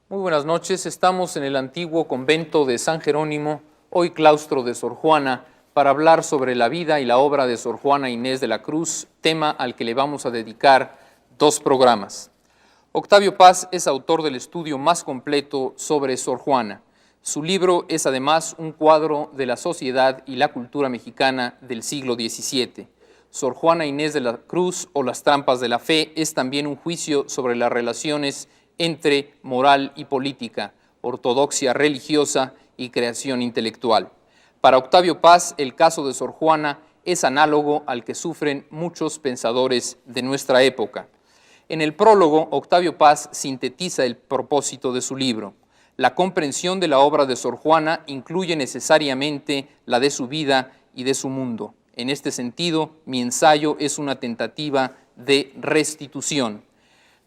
Muy buenas noches, estamos en el antiguo convento de San Jerónimo, hoy claustro de Sor Juana, para hablar sobre la vida y la obra de Sor Juana Inés de la Cruz, tema al que le vamos a dedicar 2 programas. Octavio Paz es autor del estudio más completo sobre Sor Juana. Su libro es además un cuadro de la sociedad y la cultura mexicana del siglo XVII. Sor Juana Inés de la Cruz o las trampas de la fe es también un juicio sobre las relaciones entre moral y política, ortodoxia religiosa y creación intelectual. Para Octavio Paz, el caso de Sor Juana es análogo al que sufren muchos pensadores de nuestra época. En el prólogo, Octavio Paz sintetiza el propósito de su libro. La comprensión de la obra de Sor Juana incluye necesariamente la de su vida y de su mundo. En este sentido, mi ensayo es una tentativa de restitución.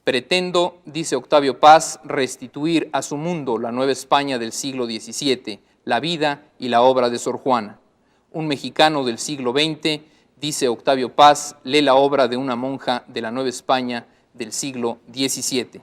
Pretendo, dice Octavio Paz, restituir a su mundo la Nueva España del siglo XVII, la vida y la obra de Sor Juana. Un mexicano del siglo XX, dice Octavio Paz, lee la obra de una monja de la Nueva España del siglo XVII.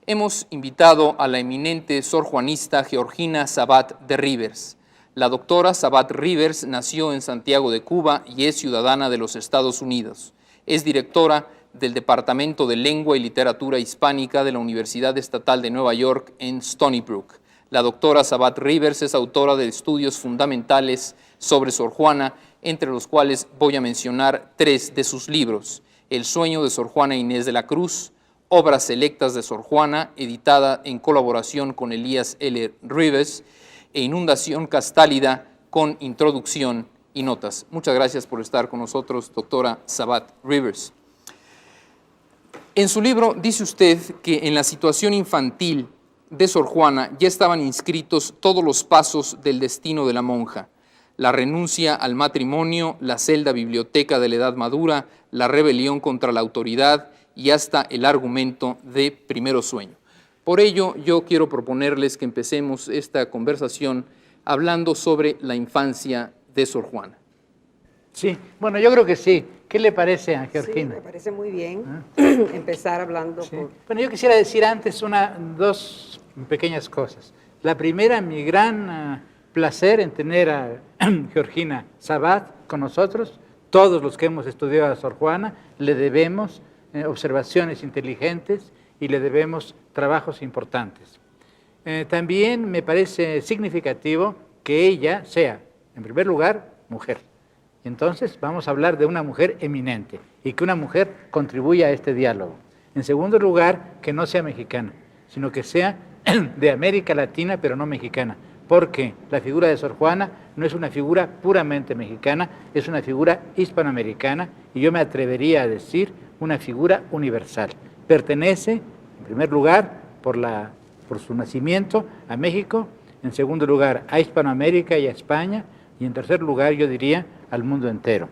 Hemos invitado a la eminente sorjuanista Georgina Sabat de Rivers. La doctora Sabat Rivers nació en Santiago de Cuba y es ciudadana de los Estados Unidos. Es directora del Departamento de Lengua y Literatura Hispánica de la Universidad Estatal de Nueva York en Stony Brook. La doctora Sabat Rivers es autora de estudios fundamentales sobre Sor Juana, entre los cuales voy a mencionar 3 de sus libros: El sueño de Sor Juana Inés de la Cruz, Obras selectas de Sor Juana, editada en colaboración con Elías L. Rivers, e Inundación Castálida, con introducción y notas. Muchas gracias por estar con nosotros, doctora Sabat Rivers. En su libro dice usted que en la situación infantil de Sor Juana ya estaban inscritos todos los pasos del destino de la monja: la renuncia al matrimonio, la celda biblioteca de la edad madura, la rebelión contra la autoridad y hasta el argumento de Primero Sueño. Por ello, yo quiero proponerles que empecemos esta conversación hablando sobre la infancia de Sor Juana. Sí, bueno, yo creo que sí. ¿Qué le parece a Georgina? Sí, me parece muy bien empezar hablando. Sí. Bueno, yo quisiera decir antes 2 pequeñas cosas. La primera, mi gran placer en tener a Georgina Sabat con nosotros. Todos los que hemos estudiado a Sor Juana le debemos observaciones inteligentes y le debemos trabajos importantes. También me parece significativo que ella sea, en primer lugar, mujer. Entonces vamos a hablar de una mujer eminente y que una mujer contribuya a este diálogo. En segundo lugar, que no sea mexicana, sino que sea de América Latina, pero no mexicana, porque la figura de Sor Juana no es una figura puramente mexicana, es una figura hispanoamericana y yo me atrevería a decir una figura universal. Pertenece, en primer lugar, por su nacimiento, a México, en segundo lugar, a Hispanoamérica y a España, y en tercer lugar, yo diría, al mundo entero.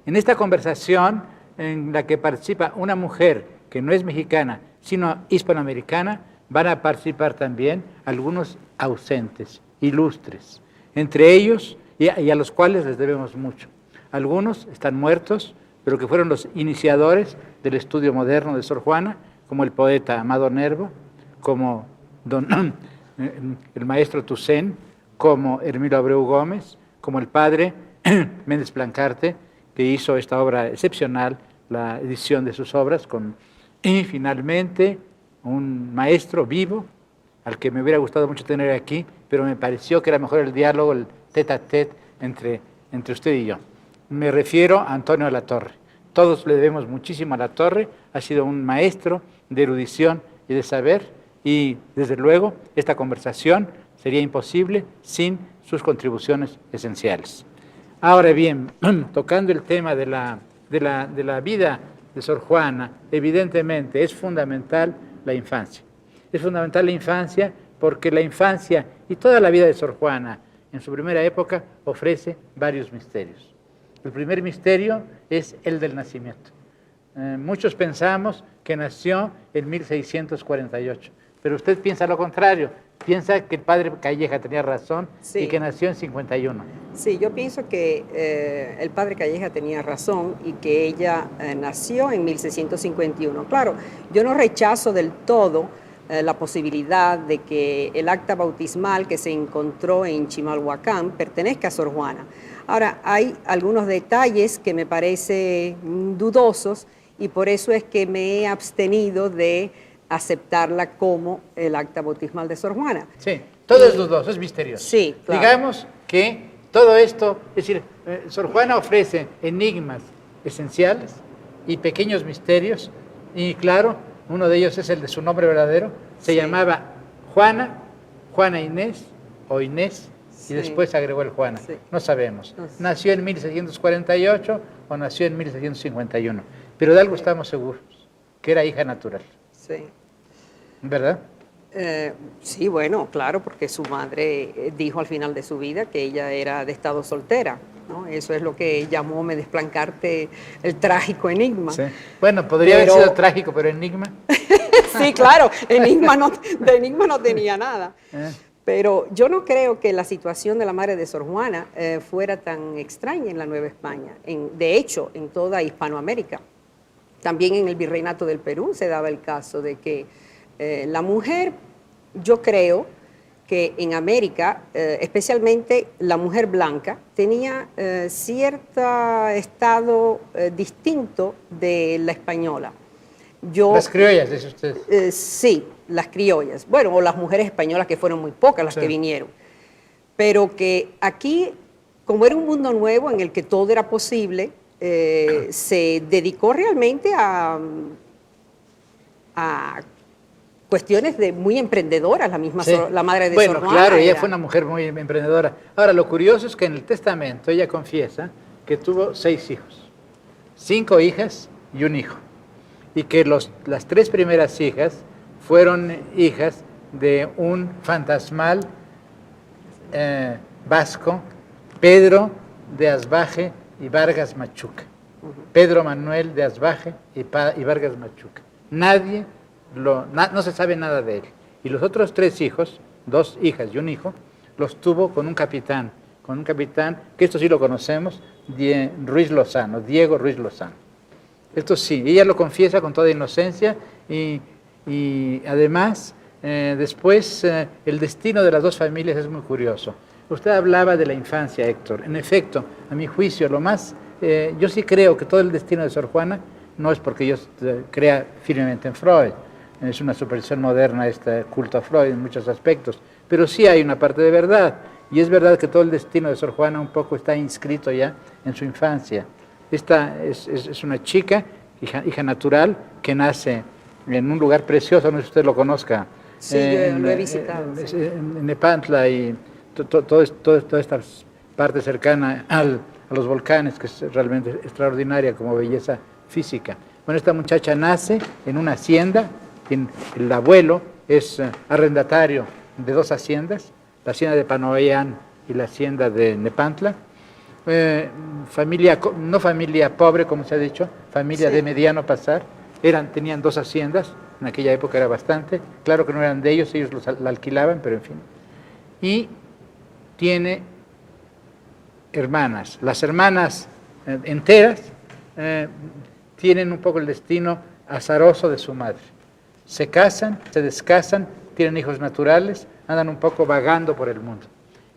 En esta conversación, en la que participa una mujer que no es mexicana, sino hispanoamericana, van a participar también algunos ausentes, ilustres, entre ellos, y a los cuales les debemos mucho. Algunos están muertos, pero que fueron los iniciadores del estudio moderno de Sor Juana, como el poeta Amado Nervo, como el maestro Toussaint, como Hermilo Abreu Gómez, como el padre Méndez Plancarte, que hizo esta obra excepcional, la edición de sus obras, y finalmente un maestro vivo, al que me hubiera gustado mucho tener aquí, pero me pareció que era mejor el diálogo, el tete a tete entre usted y yo. Me refiero a Antonio de la Torre. Todos le debemos muchísimo a la Torre, ha sido un maestro de erudición y de saber, y desde luego esta conversación sería imposible sin sus contribuciones esenciales. Ahora bien, tocando el tema de la vida de Sor Juana, evidentemente es fundamental la infancia. Es fundamental la infancia porque la infancia y toda la vida de Sor Juana en su primera época ofrece varios misterios. El primer misterio es el del nacimiento. Muchos pensamos que nació en 1648. pero usted piensa lo contrario, piensa que el padre Calleja tenía razón Sí. y que nació en 51. Sí, yo pienso que el padre Calleja tenía razón y que ella nació en 1651. Claro, yo no rechazo del todo la posibilidad de que el acta bautismal que se encontró en Chimalhuacán pertenezca a Sor Juana. Ahora, hay algunos detalles que me parecen dudosos y por eso es que me he abstenido de aceptarla como el acta bautismal de Sor Juana. Sí, todo es dudoso, es misterioso. Sí, claro. Digamos que todo esto, es decir, Sor Juana ofrece enigmas esenciales y pequeños misterios, y claro, uno de ellos es el de su nombre verdadero. Se Sí. llamaba Juana, Juana Inés o Inés, Sí. y después agregó el Juana. Sí. No sabemos. No sé. Nació en 1648 o nació en 1651, pero de algo estamos seguros, que era hija natural, Sí. ¿verdad? Sí, bueno, claro, porque su madre dijo al final de su vida que ella era de estado soltera, ¿no? Eso es lo que llamó Me Desplancarte el trágico enigma. Sí. Bueno, podría Pero- haber sido trágico, pero enigma. Sí, claro, enigma no, de enigma no tenía nada. ¿Eh? Pero yo no creo que la situación de la madre de Sor Juana fuera tan extraña en la Nueva España. De hecho, en toda Hispanoamérica. También en el Virreinato del Perú se daba el caso de que la mujer, yo creo que en América, especialmente la mujer blanca, tenía cierto estado distinto de la española. Las criollas, dice usted. Sí, las criollas. Bueno, o las mujeres españolas, que fueron muy pocas las Sí. que vinieron. Pero que aquí, como era un mundo nuevo en el que todo era posible, se dedicó realmente a cuestiones muy emprendedoras, la misma Sí. la madre de Bueno, Sor Juana claro, ella era- fue una mujer muy emprendedora. Ahora, lo curioso es que en el testamento ella confiesa que tuvo 6 hijos, 5 hijas y un hijo, y que las 3 primeras hijas fueron hijas de un fantasmal vasco, Pedro de Asbaje y Vargas Machuca. Pedro Manuel de Asbaje y Vargas Machuca. No se sabe nada de él. Y los otros 3 hijos, 2 hijas y un hijo, los tuvo con un capitán, que esto sí lo conocemos, Ruiz Lozano, Diego Ruiz Lozano. Esto sí, ella lo confiesa con toda inocencia y además después el destino de las 2 familias es muy curioso. Usted hablaba de la infancia, Héctor. En efecto, a mi juicio, yo sí creo que todo el destino de Sor Juana no es porque yo crea firmemente en Freud. Es una superstición moderna este culto a Freud en muchos aspectos, pero sí hay una parte de verdad. Y es verdad que todo el destino de Sor Juana un poco está inscrito ya en su infancia. Esta es una chica, hija natural, que nace en un lugar precioso, no sé si usted lo conozca. Sí, yo lo he visitado, sí. En Nepantla y toda esta parte cercana a los volcanes, que es realmente extraordinaria como belleza física. Bueno, esta muchacha nace en una hacienda, el abuelo es arrendatario de 2 haciendas, la hacienda de Panoyán y la hacienda de Nepantla. No familia pobre, como se ha dicho, familia Sí. de mediano pasar. Tenían 2 haciendas, en aquella época era bastante. Claro que no eran de ellos la alquilaban, pero en fin. Y tiene hermanas. Las hermanas enteras tienen un poco el destino azaroso de su madre. Se casan, se descasan, tienen hijos naturales, andan un poco vagando por el mundo.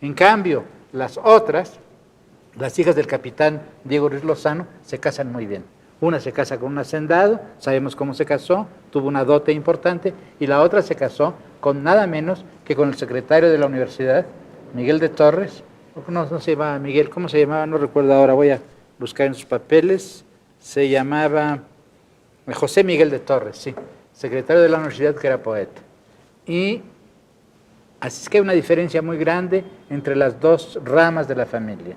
En cambio, las otras, las hijas del capitán Diego Ruiz Lozano, se casan muy bien. Una se casa con un hacendado, sabemos cómo se casó, tuvo una dote importante, y la otra se casó con nada menos que con el secretario de la universidad, Miguel de Torres. No se llamaba Miguel, ¿cómo se llamaba? No recuerdo ahora, voy a buscar en sus papeles. Se llamaba José Miguel de Torres, sí, secretario de la universidad, que era poeta. Y así es que hay una diferencia muy grande entre las 2 ramas de la familia.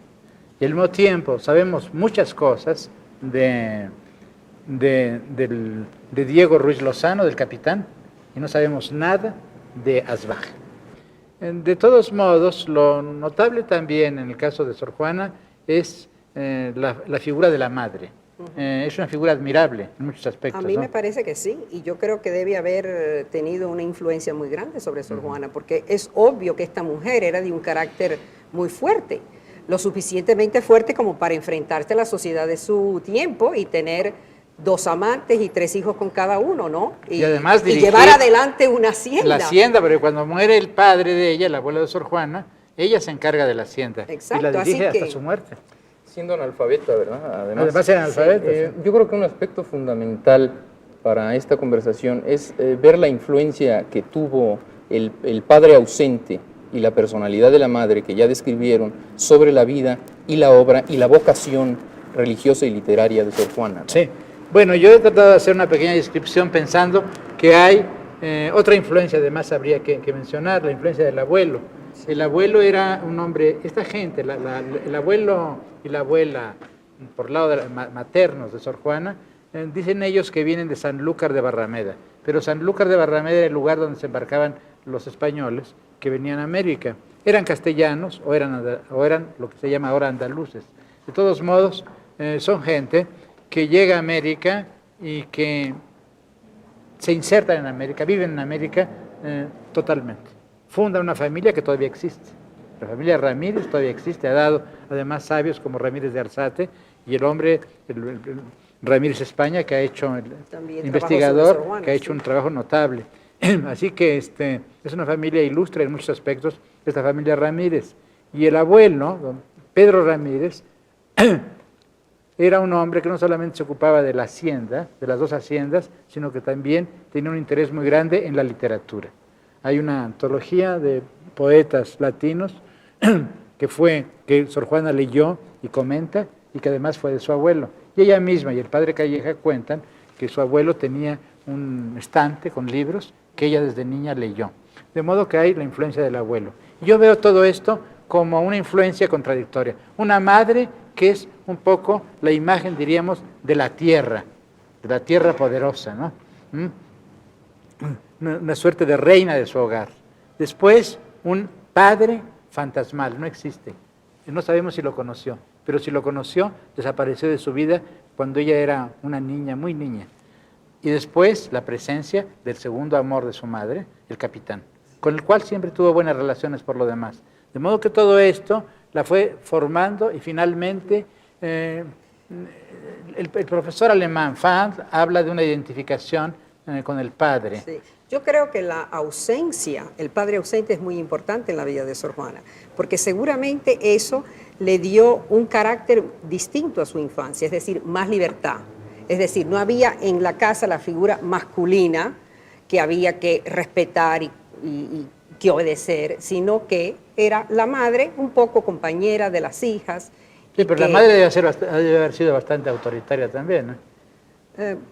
Y al mismo tiempo sabemos muchas cosas de Diego Ruiz Lozano, del capitán, y no sabemos nada de Asbaje. De todos modos, lo notable también en el caso de Sor Juana es la figura de la madre. Es una figura admirable en muchos aspectos. A mí ¿no? me parece que sí, y yo creo que debe haber tenido una influencia muy grande sobre Sor Juana, porque es obvio que esta mujer era de un carácter muy fuerte, lo suficientemente fuerte como para enfrentarse a la sociedad de su tiempo y tener 2 amantes y 3 hijos con cada uno, ¿no? Y además dirigir llevar adelante una hacienda. La hacienda, porque cuando muere el padre de ella, el abuelo de Sor Juana, ella se encarga de la hacienda. Exacto, y la dirige así hasta que- su muerte. Siendo analfabeta, ¿verdad? Además era analfabeta. sí. Yo creo que un aspecto fundamental para esta conversación es ver la influencia que tuvo el padre ausente y la personalidad de la madre que ya describieron sobre la vida y la obra y la vocación religiosa y literaria de Sor Juana, ¿no? Sí. Bueno, yo he tratado de hacer una pequeña descripción pensando que hay otra influencia, además habría que mencionar, la influencia del abuelo. El abuelo era un hombre, esta gente, el abuelo y la abuela, por lado de maternos de Sor Juana, dicen ellos que vienen de Sanlúcar de Barrameda, pero Sanlúcar de Barrameda era el lugar donde se embarcaban los españoles que venían a América. Eran castellanos o eran lo que se llama ahora andaluces. De todos modos, son gente que llega a América y que se insertan en América, viven en América totalmente. Funda una familia que todavía existe. La familia Ramírez todavía existe, ha dado además sabios como Ramírez de Arzate y el hombre, el Ramírez España, que ha hecho, También investigador, trabajó sobre Sor Juana, que ha hecho sí. un trabajo notable. Así que es una familia ilustre en muchos aspectos, esta familia Ramírez. Y el abuelo, don Pedro Ramírez, era un hombre que no solamente se ocupaba de la hacienda, de las 2 haciendas, sino que también tenía un interés muy grande en la literatura. Hay una antología de poetas latinos que Sor Juana leyó y comenta, y que además fue de su abuelo. Y ella misma y el padre Calleja cuentan que su abuelo tenía un estante con libros que ella desde niña leyó. De modo que hay la influencia del abuelo. Yo veo todo esto como una influencia contradictoria. Una madre que es un poco la imagen, diríamos, de la tierra poderosa, ¿no? Una suerte de reina de su hogar. Después, un padre fantasmal, no existe. No sabemos si lo conoció, pero si lo conoció, desapareció de su vida cuando ella era una niña, muy niña. Y después, la presencia del segundo amor de su madre, el capitán, con el cual siempre tuvo buenas relaciones por lo demás. De modo que todo esto la fue formando y finalmente el profesor alemán Fand habla de una identificación con el padre. Sí. Yo creo que la ausencia, el padre ausente es muy importante en la vida de Sor Juana, porque seguramente eso le dio un carácter distinto a su infancia, es decir, más libertad. Es decir, no había en la casa la figura masculina que había que respetar y que obedecer, sino que era la madre un poco compañera de las hijas. Sí, pero la madre debe haber sido bastante autoritaria también, ¿no?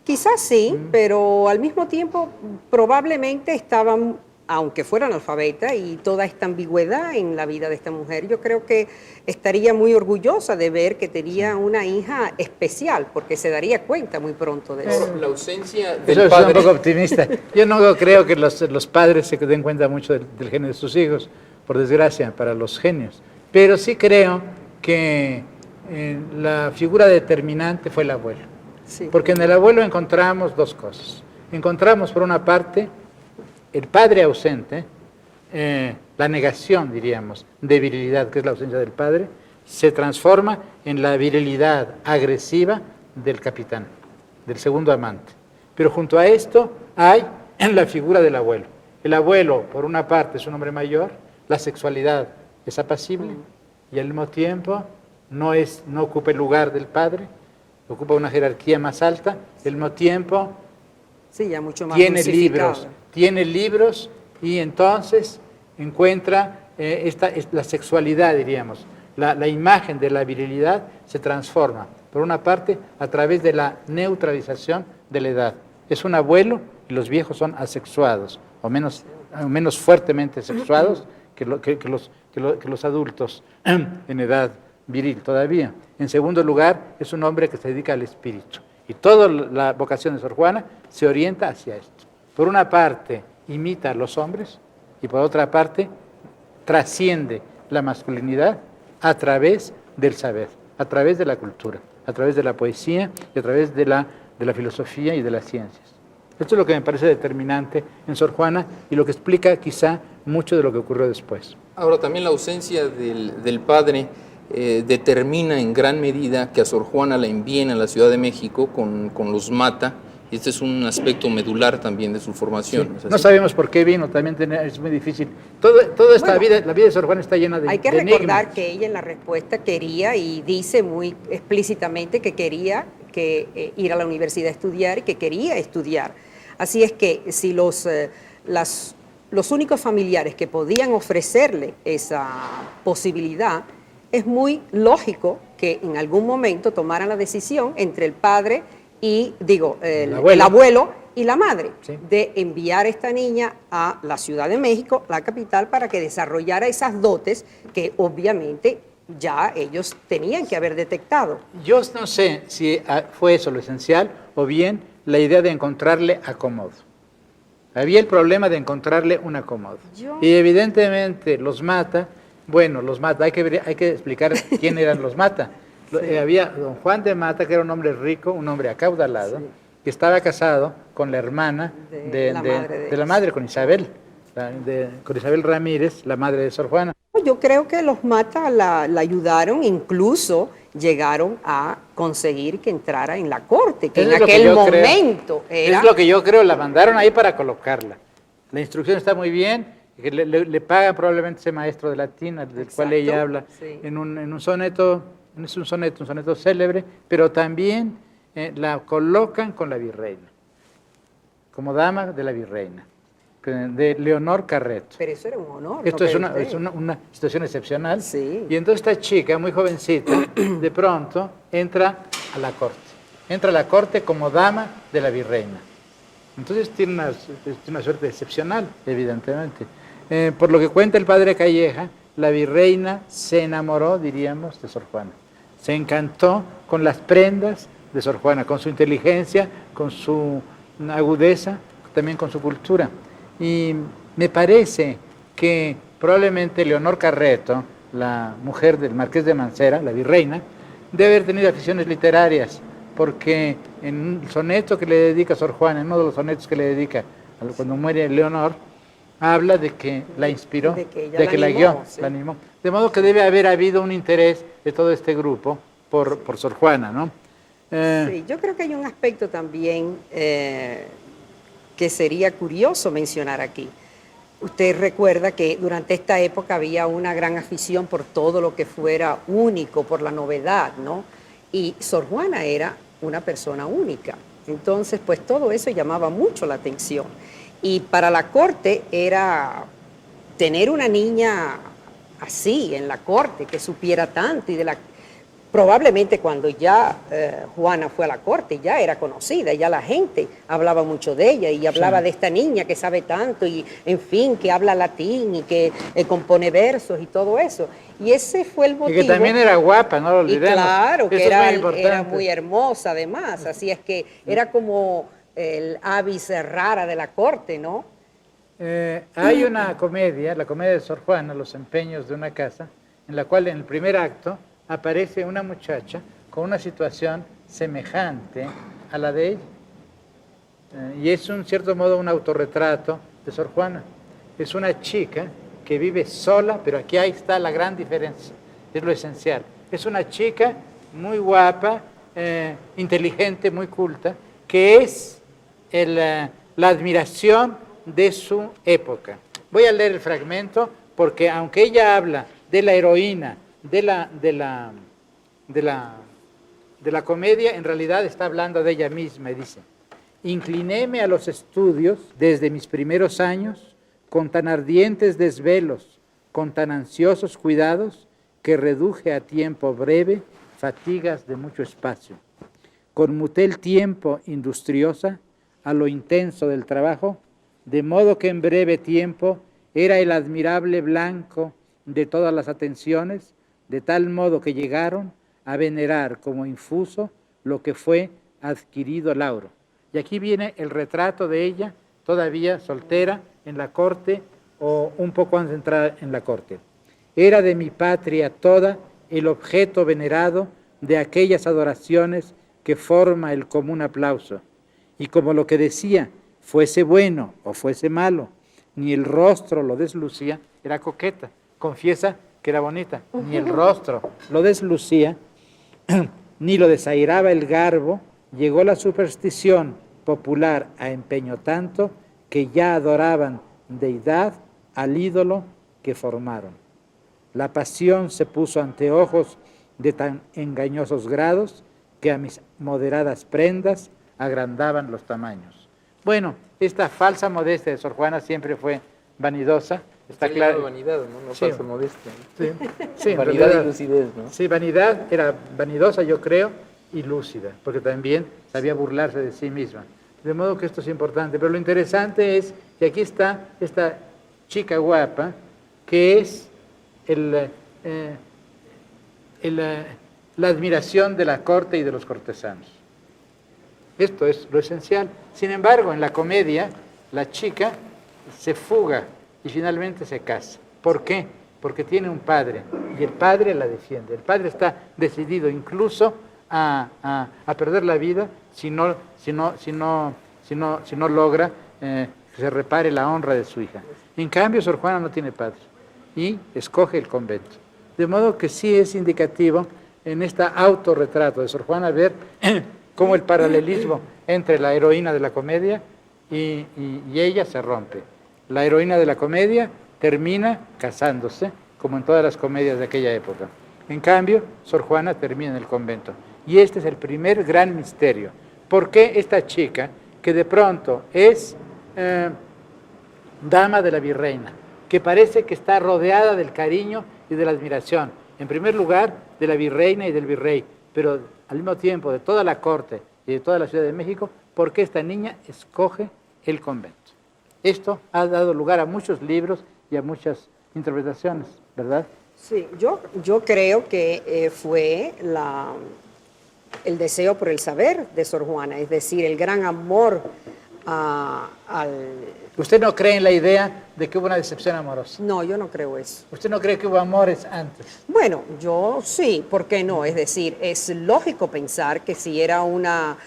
Quizás sí, pero al mismo tiempo probablemente estaban, aunque fuera analfabeta, y toda esta ambigüedad en la vida de esta mujer, yo creo que estaría muy orgullosa de ver que tenía una hija especial, porque se daría cuenta muy pronto de eso. La ausencia Eso del es un padre. poco optimista. Yo no creo que los padres se den cuenta mucho del genio de sus hijos, por desgracia, para los genios. Pero sí creo que la figura determinante fue el abuelo. Sí. Porque en el abuelo encontramos 2 cosas. Encontramos, por una parte, el padre ausente, la negación, diríamos, de virilidad, que es la ausencia del padre, se transforma en la virilidad agresiva del capitán, del segundo amante. Pero junto a esto hay la figura del abuelo. El abuelo, por una parte, es un hombre mayor, la sexualidad es apacible y al mismo tiempo no ocupa el lugar del padre, ocupa una jerarquía más alta, al mismo tiempo Sí, ya mucho más tiene dulcificado. libros y entonces encuentra la sexualidad, diríamos, la imagen de la virilidad se transforma, por una parte, a través de la neutralización de la edad. Es un abuelo y los viejos son asexuados, o menos fuertemente sexuados que los adultos en edad viril todavía. En segundo lugar, es un hombre que se dedica al espíritu. Y toda la vocación de Sor Juana se orienta hacia esto. Por una parte, imita a los hombres y por otra parte, trasciende la masculinidad a través del saber, a través de la cultura, a través de la poesía y a través de la filosofía y de las ciencias. Esto es lo que me parece determinante en Sor Juana y lo que explica quizá mucho de lo que ocurrió después. Ahora, también la ausencia del padre determina en gran medida que a Sor Juana la envíen a la Ciudad de México con los Mata, y este es un aspecto medular también de su formación. Sí. No sabemos por qué vino, también es muy difícil. Toda esta vida, la vida de Sor Juana está llena de hay que de recordar enigmas. que ella en la respuesta quería, y dice muy explícitamente que quería ir a la universidad a estudiar y que quería estudiar. Así es que si los únicos familiares que podían ofrecerle esa posibilidad, es muy lógico que en algún momento tomaran la decisión entre el padre y, el abuelo y la madre, sí, de enviar a esta niña a la Ciudad de México, la capital, para que desarrollara esas dotes que obviamente ya ellos tenían que haber detectado. Yo no sé si fue eso lo esencial o bien la idea de encontrarle acomodo. Había el problema de encontrarle un acomodo. Y evidentemente los Mata, hay que explicar quién eran los Mata. Sí. Había don Juan de Mata, que era un hombre rico, un hombre acaudalado, sí, que estaba casado con la hermana de la madre, con Isabel, con Isabel Ramírez, la madre de Sor Juana. Yo creo que los Mata la ayudaron, incluso llegaron a conseguir que entrara en la corte, que en aquel momento era... Es lo que yo creo, la mandaron ahí para colocarla. La instrucción está muy bien, que le pagan probablemente ese maestro de latín, del Exacto, cual ella habla, sí, en un soneto, es un soneto célebre, pero también la colocan con la virreina, como dama de la virreina, de Leonor Carreto. Pero eso era un honor. Esto es una situación excepcional. Sí. Y entonces esta chica, muy jovencita, de pronto entra a la corte. Entra a la corte como dama de la virreina. Entonces tiene una suerte excepcional, evidentemente. Por lo que cuenta el padre Calleja, la virreina se enamoró, diríamos, de Sor Juana. Se encantó con las prendas de Sor Juana, con su inteligencia, con su agudeza, también con su cultura. Y me parece que probablemente Leonor Carreto, la mujer del marqués de Mancera, la virreina, debe haber tenido aficiones literarias, porque en un soneto que le dedica a Sor Juana, en uno de los sonetos que le dedica cuando muere Leonor, habla de que la inspiró, de que la guió, sí, la animó. De modo que debe haber habido un interés de todo este grupo por Sor Juana, ¿no? Sí, yo creo que hay un aspecto también que sería curioso mencionar aquí. Usted recuerda que durante esta época había una gran afición por todo lo que fuera único, por la novedad, ¿no? Y Sor Juana era una persona única. Entonces, pues todo eso llamaba mucho la atención. Y para la corte era tener una niña así en la corte, que supiera tanto y probablemente cuando ya Juana fue a la corte ya era conocida, ya la gente hablaba mucho de ella y hablaba sí, de esta niña que sabe tanto y en fin, que habla latín y que compone versos y todo eso. Y ese fue el motivo. Y que también era guapa, no lo olvidemos. Y claro, que era muy hermosa además, así es que era como el avis rara de la corte, ¿no? Hay una comedia, la comedia de Sor Juana, Los empeños de una casa, en la cual en el primer acto aparece una muchacha con una situación semejante a la de ella. Y es en cierto modo un autorretrato de Sor Juana. Es una chica que vive sola, pero aquí ahí está la gran diferencia, es lo esencial. Es una chica muy guapa, inteligente, muy culta, que es la admiración de su época. Voy a leer el fragmento porque aunque ella habla de la heroína, de la comedia, en realidad está hablando de ella misma y dice: inclinéme a los estudios desde mis primeros años con tan ardientes desvelos, con tan ansiosos cuidados, que reduje a tiempo breve fatigas de mucho espacio. Conmuté el tiempo industriosa a lo intenso del trabajo, de modo que en breve tiempo era el admirable blanco de todas las atenciones, de tal modo que llegaron a venerar como infuso lo que fue adquirido lauro. Y aquí viene el retrato de ella, todavía soltera, en la corte, o un poco antes de entrar en la corte. Era de mi patria toda el objeto venerado de aquellas adoraciones que forma el común aplauso, y como lo que decía fuese bueno o fuese malo, ni el rostro lo deslucía, era coqueta, confiesa que era bonita, ni el rostro lo deslucía, ni lo desairaba el garbo, llegó la superstición popular a empeño tanto que ya adoraban deidad al ídolo que formaron. La pasión se puso ante ojos de tan engañosos grados que a mis moderadas prendas agrandaban los tamaños. Bueno, esta falsa modestia de Sor Juana siempre fue vanidosa, está claro. Vanidad, ¿no? No Sí. falsa modestia. Sí, sí, en Vanidad realidad, y lucidez, ¿no? sí, vanidad, era vanidosa, yo creo, y lúcida, porque también sabía burlarse de sí misma. De modo que esto es importante. Pero lo interesante es que aquí está esta chica guapa, que es la admiración de la corte y de los cortesanos. Esto es lo esencial. Sin embargo, en la comedia, la chica se fuga y finalmente se casa. ¿Por qué? Porque tiene un padre y el padre la defiende. El padre está decidido incluso a perder la vida si no logra que se repare la honra de su hija. En cambio, Sor Juana no tiene padre y escoge el convento. De modo que sí es indicativo en este autorretrato de Sor Juana ver cómo el paralelismo entre la heroína de la comedia y ella se rompe. La heroína de la comedia termina casándose, como en todas las comedias de aquella época. En cambio, Sor Juana termina en el convento. Y este es el primer gran misterio. ¿Por qué esta chica, que de pronto es dama de la virreina, que parece que está rodeada del cariño y de la admiración, en primer lugar de la virreina y del virrey, pero al mismo tiempo de toda la corte y de toda la Ciudad de México, ¿por qué esta niña escoge el convento? Esto ha dado lugar a muchos libros y a muchas interpretaciones, ¿verdad? Sí, yo creo que fue el deseo por el saber de Sor Juana, es decir, el gran amor al... ¿Usted no cree en la idea de que hubo una decepción amorosa? No, yo no creo eso. ¿Usted no cree que hubo amores antes? Bueno, yo sí, ¿por qué no? Es decir, es lógico pensar que si era una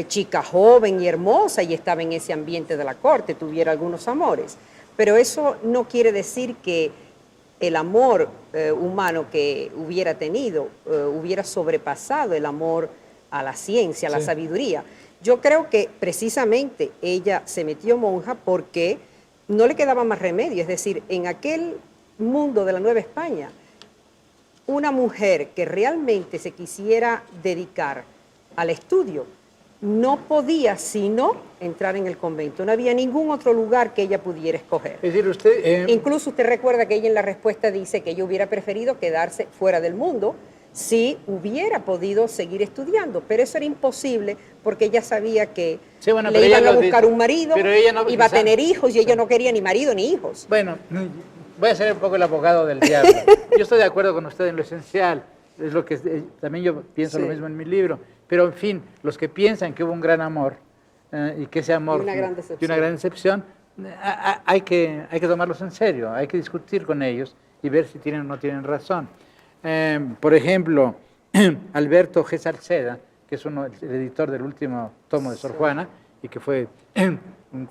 chica joven y hermosa y estaba en ese ambiente de la corte, tuviera algunos amores. Pero eso no quiere decir que el amor humano que hubiera tenido hubiera sobrepasado el amor a la ciencia, a la sabiduría. Yo creo que precisamente ella se metió monja porque no le quedaba más remedio. Es decir, en aquel mundo de la Nueva España, una mujer que realmente se quisiera dedicar al estudio no podía sino entrar en el convento. No había ningún otro lugar que ella pudiera escoger. Es decir, usted... Incluso usted recuerda que ella en la respuesta dice que ella hubiera preferido quedarse fuera del mundo si hubiera podido seguir estudiando, pero eso era imposible porque ella sabía que le iban a buscar un marido, iba a tener hijos y ella no quería ni marido ni hijos. Bueno, voy a ser un poco el abogado del diablo. Yo estoy de acuerdo con usted en lo esencial, es lo que también yo pienso lo mismo en mi libro, pero en fin, los que piensan que hubo un gran amor y que ese amor y una gran decepción, hay que tomarlos en serio, hay que discutir con ellos y ver si tienen o no tienen razón. Por ejemplo, Alberto G. Salceda, que es el editor del último tomo de Sor Juana y que fue un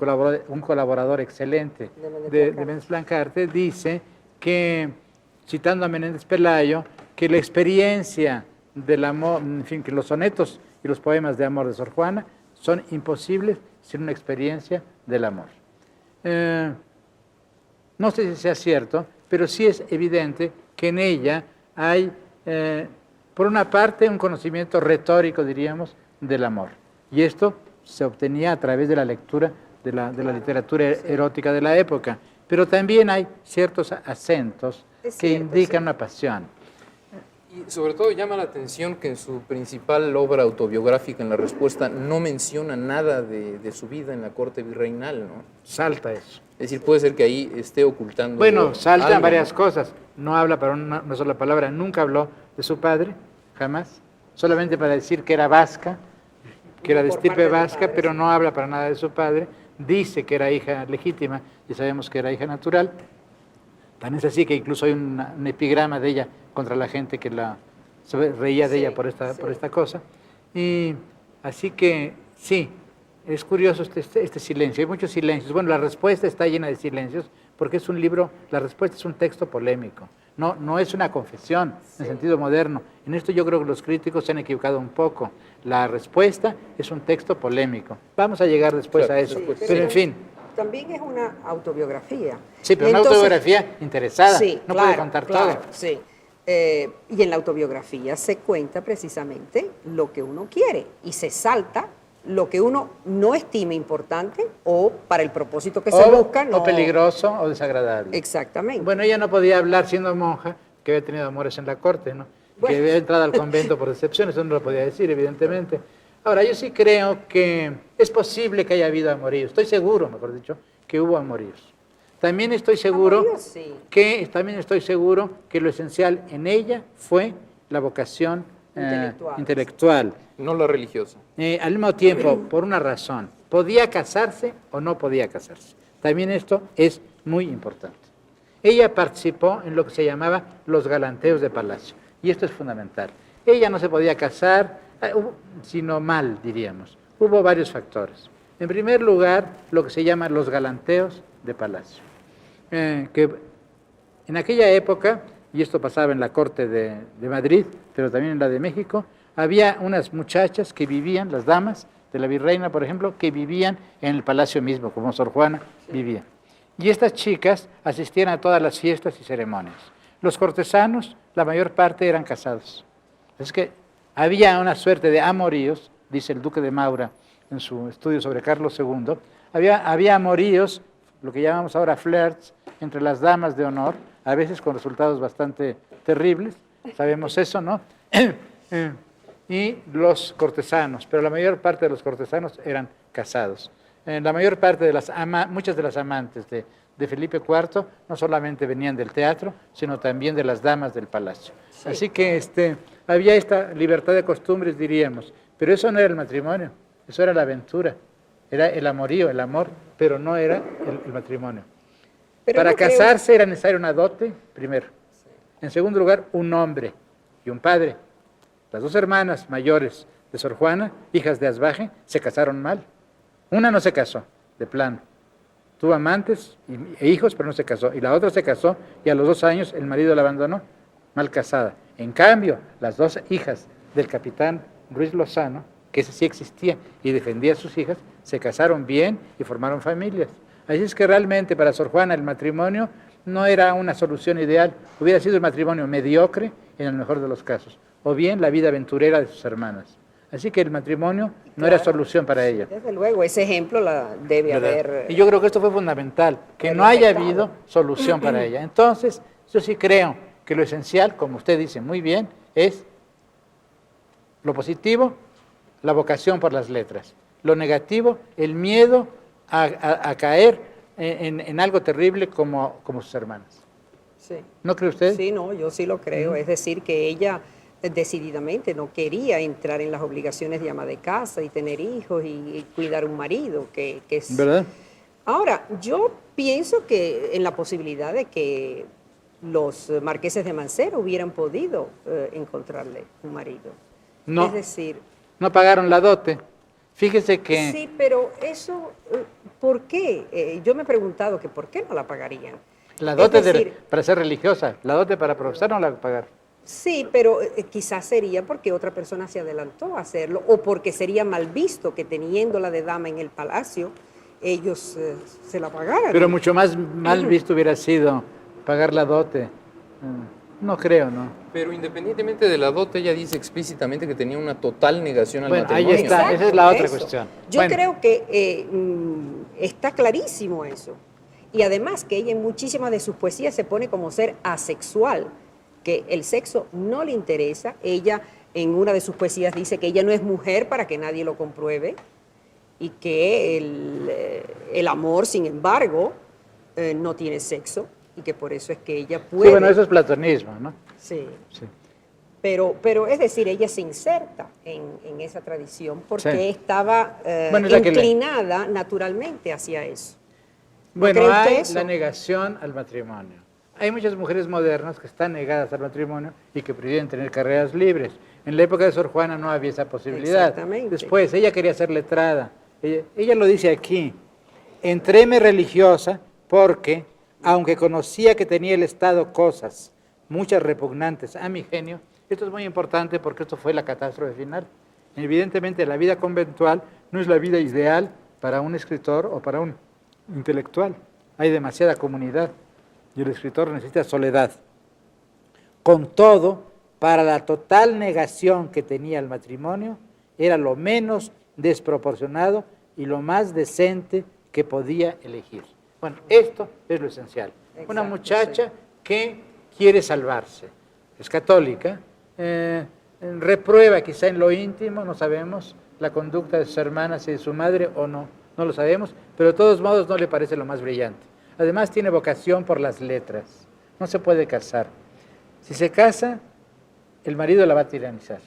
colaborador excelente de Méndez Blancarte, dice que, citando a Menéndez Pelayo, que la experiencia del amor, en fin, que los sonetos y los poemas de amor de Sor Juana son imposibles sin una experiencia del amor. No sé si sea cierto, pero sí es evidente que en ella hay, por una parte, un conocimiento retórico, diríamos, del amor. Y esto se obtenía a través de la lectura de la literatura erótica de la época. Pero también hay ciertos acentos que indican una pasión. Y sobre todo llama la atención que en su principal obra autobiográfica, en la respuesta, no menciona nada de su vida en la corte virreinal, ¿no? Salta eso. Es decir, puede ser que ahí esté ocultando. Bueno, saltan algo, varias ¿no? cosas. No habla para una sola palabra. Nunca habló de su padre, jamás. Solamente para decir que era vasca, que era de estirpe vasca, pero no habla para nada de su padre. Dice que era hija legítima y sabemos que era hija natural. Tan es así que incluso hay un epigrama de ella contra la gente que la se reía de Sí, ella por esta sí. cosa. Y así que sí, es curioso este silencio, hay muchos silencios. Bueno, la respuesta está llena de silencios porque es un libro, la respuesta es un texto polémico, no es una confesión en sentido moderno. En esto yo creo que los críticos se han equivocado un poco. La respuesta es un texto polémico. Vamos a llegar después Claro, a eso, después. pero en fin. También es una autobiografía. Sí, pero Y una entonces- autobiografía interesada, Sí, no claro, puede contar claro, todo. sí. Y en la autobiografía se cuenta precisamente lo que uno quiere y se salta lo que uno no estime importante o para el propósito que se busca. O peligroso o desagradable. Exactamente. Bueno, ella no podía hablar siendo monja, que había tenido amores en la corte, ¿no? Bueno. Que había entrado al convento por decepción, eso no lo podía decir, evidentemente. Ahora, yo sí creo que es posible que haya habido amoríos, estoy seguro, mejor dicho, que hubo amoríos. También estoy seguro Amoríos, sí. que lo esencial en ella fue la vocación intelectual. No la religiosa. Al mismo tiempo, por una razón, podía casarse o no podía casarse. También esto es muy importante. Ella participó en lo que se llamaba los galanteos de palacio, y esto es fundamental. Ella no se podía casar, sino mal, diríamos. Hubo varios factores. En primer lugar, lo que se llama los galanteos de palacio, que en aquella época, y esto pasaba en la corte de Madrid, pero también en la de México, había unas muchachas que vivían, las damas de la virreina, por ejemplo, que vivían en el palacio mismo, como Sor Juana vivía. Y estas chicas asistían a todas las fiestas y ceremonias. Los cortesanos, la mayor parte eran casados. Es que había una suerte de amoríos, dice el duque de Maura en su estudio sobre Carlos II, había amoríos, lo que llamamos ahora flirts, entre las damas de honor, a veces con resultados bastante terribles, sabemos eso, ¿no? Y los cortesanos, pero la mayor parte de los cortesanos eran casados. La mayor parte de muchas de las amantes de Felipe IV no solamente venían del teatro, sino también de las damas del palacio. Sí. Así que había esta libertad de costumbres, diríamos, pero eso no era el matrimonio, eso era la aventura, era el amorío, el amor, pero no era el matrimonio. Pero para casarse era necesaria una dote, primero. En segundo lugar, un hombre y un padre. Las dos hermanas mayores de Sor Juana, hijas de Asbaje, se casaron mal. Una no se casó, de plano. Tuvo amantes e hijos, pero no se casó. Y la otra se casó y a los 2 años el marido la abandonó, mal casada. En cambio, las 2 hijas del capitán Ruiz Lozano, que ese sí existía y defendía a sus hijas, se casaron bien y formaron familias. Así es que realmente para Sor Juana el matrimonio no era una solución ideal. Hubiera sido el matrimonio mediocre en el mejor de los casos, o bien la vida aventurera de sus hermanas. Así que el matrimonio no era solución para ella. Desde luego, ese ejemplo la debe haber... Y yo creo que esto fue fundamental, que no haya habido solución para ella. Entonces, yo sí creo que lo esencial, como usted dice muy bien, es lo positivo, la vocación por las letras. Lo negativo, el miedo a caer en algo terrible como sus hermanas. Sí. ¿No cree usted? Sí, no, yo sí lo creo. Es decir, que ella decididamente no quería entrar en las obligaciones de ama de casa y tener hijos y cuidar un marido, que es... ¿Verdad? Ahora, yo pienso que en la posibilidad de que los marqueses de Mancera hubieran podido encontrarle un marido. No, es decir... No pagaron la dote. Fíjese que... Sí, pero eso, ¿por qué? Yo me he preguntado que por qué no la pagarían. La dote decir, para ser religiosa, la dote para profesar no la pagaron. Sí, pero quizás sería porque otra persona se adelantó a hacerlo o porque sería mal visto que teniéndola de dama en el palacio, ellos se la pagaran. Pero mucho más mal visto hubiera sido pagar la dote. No creo, ¿no? Pero independientemente de la dote, ella dice explícitamente que tenía una total negación al matrimonio. Ahí está, Exacto, esa es la otra eso. cuestión. Yo creo que está clarísimo eso. Y además que ella en muchísimas de sus poesías se pone como ser asexual, que el sexo no le interesa. Ella en una de sus poesías dice que ella no es mujer para que nadie lo compruebe y que el amor, sin embargo, no tiene sexo y que por eso es que ella puede... Sí, bueno, eso es platonismo, ¿no? Sí. Sí. Pero es decir, ella se inserta en esa tradición porque sí. Estaba inclinada naturalmente hacia eso. Bueno, hay la negación al matrimonio. Hay muchas mujeres modernas que están negadas al matrimonio y que prefieren tener carreras libres. En la época de Sor Juana no había esa posibilidad. Exactamente. Después, ella quería ser letrada. Ella lo dice aquí: entréme religiosa porque, aunque conocía que tenía el Estado cosas, muchas repugnantes a mi genio, esto es muy importante porque esto fue la catástrofe final. Evidentemente la vida conventual no es la vida ideal para un escritor o para un intelectual. Hay demasiada comunidad y el escritor necesita soledad. Con todo, para la total negación que tenía el matrimonio, era lo menos desproporcionado y lo más decente que podía elegir. Bueno, esto es lo esencial. Exacto, Una muchacha sí. que quiere salvarse, es católica, reprueba quizá en lo íntimo, no sabemos, la conducta de sus hermanas y de su madre o no, no lo sabemos, pero de todos modos no le parece lo más brillante. Además tiene vocación por las letras, no se puede casar. Si se casa, el marido la va a tiranizar,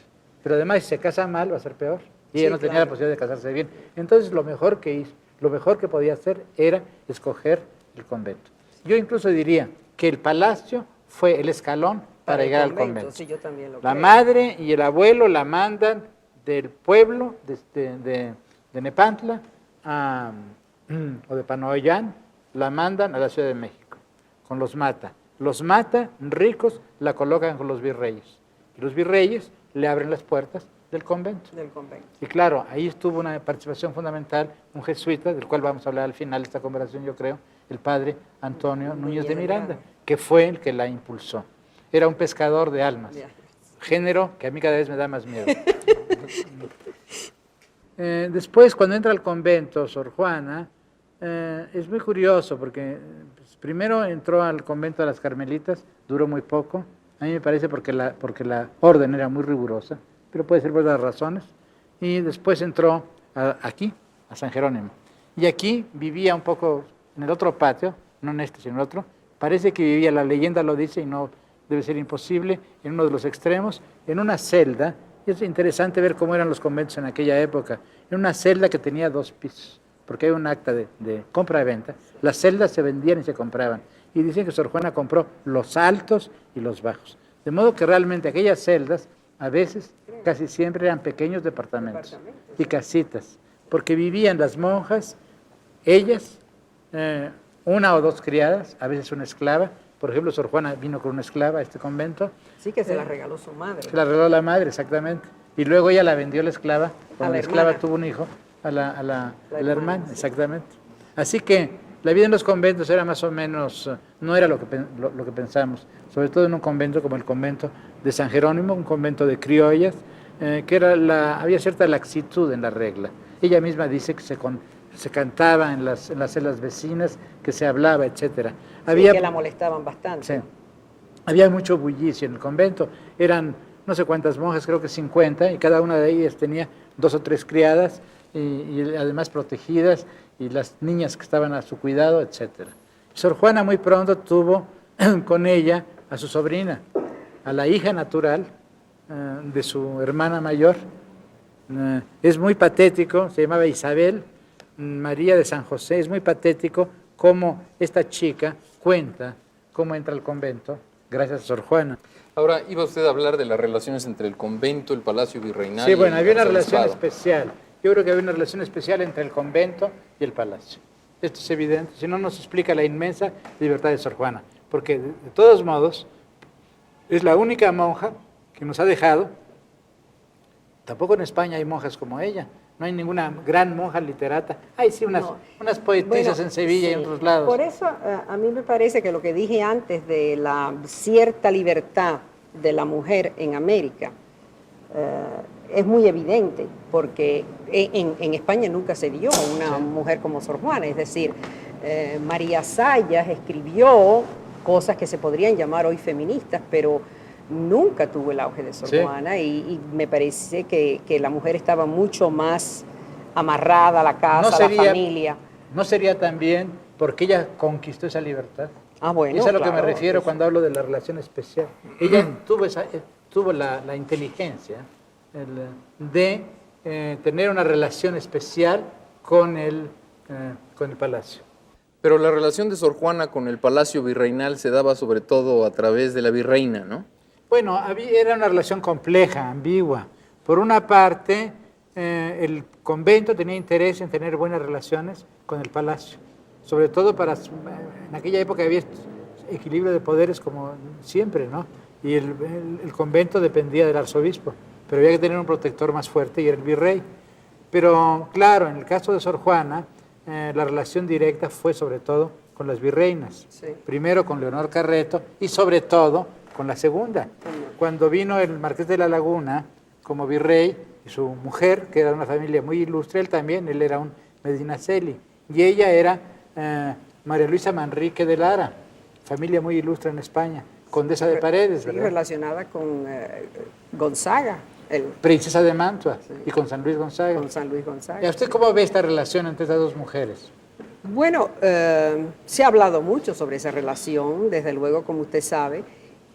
pero además si se casa mal va a ser peor, y ella Sí, no tenía claro. la posibilidad de casarse bien. Entonces lo mejor que hizo, lo mejor que podía hacer era escoger el convento. Yo incluso diría que el palacio fue el escalón para el llegar al convento. Sí, yo también lo La creo. madre y el abuelo la mandan del pueblo de Nepantla o de Panoyán, la mandan a la Ciudad de México, con los mata. Los mata, ricos, la colocan con los virreyes. Y los virreyes le abren las puertas del convento. Del convento. Y claro, ahí estuvo una participación fundamental, un jesuita, del cual vamos a hablar al final de esta conversación, yo creo, el padre Antonio Núñez de Miranda, que fue el que la impulsó. Era un pescador de almas, género que a mí cada vez me da más miedo. Después, cuando entra al convento, Sor Juana, es muy curioso porque pues, primero entró al convento de las Carmelitas, duró muy poco, a mí me parece porque la orden era muy rigurosa, pero puede ser por otras razones, y después entró aquí, a San Jerónimo, y aquí vivía un poco en el otro patio, no en este, sino en el otro, parece que vivía, la leyenda lo dice y no debe ser imposible, en uno de los extremos, en una celda, y es interesante ver cómo eran los conventos en aquella época, en una celda que tenía 2 pisos, porque hay un acta de compra y venta, las celdas se vendían y se compraban, y dicen que Sor Juana compró los altos y los bajos, de modo que realmente aquellas celdas, a veces, casi siempre eran pequeños departamentos y casitas, porque vivían las monjas, ellas, una o 2 criadas, a veces una esclava. Por ejemplo, Sor Juana vino con una esclava a este convento. Sí, que se la regaló su madre. Se la regaló la madre, exactamente. Y luego ella la vendió la esclava, cuando la esclava hermana. tuvo un hijo, a la hermana, sí. exactamente. Así que la vida en los conventos era más o menos, no era lo que pensamos, sobre todo en un convento como el convento de San Jerónimo, un convento de criollas, que había cierta laxitud en la regla. Ella misma dice que se cantaba en las celdas vecinas, que se hablaba, etcétera. Sí, que la molestaban bastante. Sí, había mucho bullicio en el convento, eran no sé cuántas monjas, creo que 50, y cada una de ellas tenía 2 o 3 criadas, y además protegidas, y las niñas que estaban a su cuidado, etcétera. Sor Juana muy pronto tuvo con ella a su sobrina, a la hija natural de su hermana mayor. Es muy patético, se llamaba Isabel María de San José, es muy patético cómo esta chica cuenta cómo entra al convento, gracias a Sor Juana. Ahora, iba usted a hablar de las relaciones entre el convento, el palacio virreinal. Sí, bueno, y el había una relación arzobispado. especial. Yo creo que había una relación especial entre el convento y el palacio. Esto es evidente, si no nos explica la inmensa libertad de Sor Juana, porque de todos modos es la única monja que nos ha dejado. Tampoco en España hay monjas como ella, no hay ninguna gran monja literata. Hay sí unas poetisas en Sevilla y en otros lados. Por eso a mí me parece que lo que dije antes de la cierta libertad de la mujer en América es muy evidente, porque en España nunca se dio una mujer como Sor Juana, es decir, María Sayas escribió cosas que se podrían llamar hoy feministas, pero nunca tuvo el auge de Sor Juana, y me parece que la mujer estaba mucho más amarrada a la casa, a la familia. ¿No sería también porque ella conquistó esa libertad? Ah, bueno, es a lo que me claro, refiero cuando hablo de la relación especial. Ella tuvo la inteligencia de tener una relación especial con el palacio. Pero la relación de Sor Juana con el palacio virreinal se daba sobre todo a través de la virreina, ¿no? Bueno, era una relación compleja, ambigua. Por una parte, el convento tenía interés en tener buenas relaciones con el palacio, sobre todo en aquella época había equilibrio de poderes como siempre, ¿no? Y el convento dependía del arzobispo, pero había que tener un protector más fuerte y era el virrey. Pero claro, en el caso de Sor Juana, la relación directa fue sobre todo con las virreinas. Sí. Primero con Leonor Carreto y sobre todo con la segunda. Cuando vino el Marqués de la Laguna como virrey y su mujer, que era una familia muy ilustre, él era un Medinaceli. Y ella era María Luisa Manrique de Lara, familia muy ilustre en España, condesa de Paredes, Sí, ¿verdad? relacionada con Gonzaga, Princesa de Mantua, sí. Y con San Luis Gonzaga. con San Luis Gonzaga. ¿Y a usted cómo ve esta relación entre estas dos mujeres? Bueno, se ha hablado mucho sobre esa relación, desde luego, como usted sabe,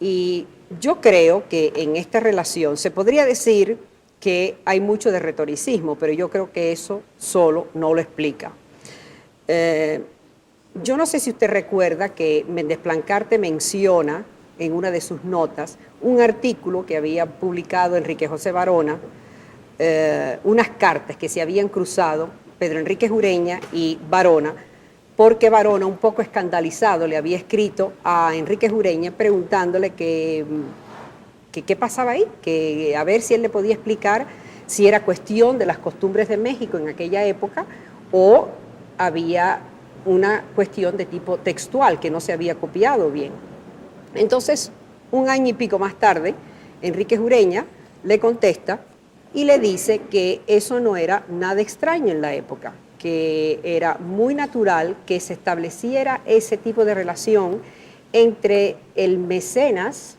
y yo creo que en esta relación se podría decir que hay mucho de retoricismo, pero yo creo que eso solo no lo explica. Yo no sé si usted recuerda que Méndez Plancarte menciona en una de sus notas un artículo que había publicado Enrique José Varona, unas cartas que se habían cruzado Pedro Enríquez Ureña y Varona, porque Varona, un poco escandalizado, le había escrito a Enríquez Ureña preguntándole qué pasaba ahí, que a ver si él le podía explicar si era cuestión de las costumbres de México en aquella época o había una cuestión de tipo textual que no se había copiado bien. Entonces, un año y pico más tarde, Enríquez Ureña le contesta y le dice que eso no era nada extraño en la época, que era muy natural que se estableciera ese tipo de relación entre el mecenas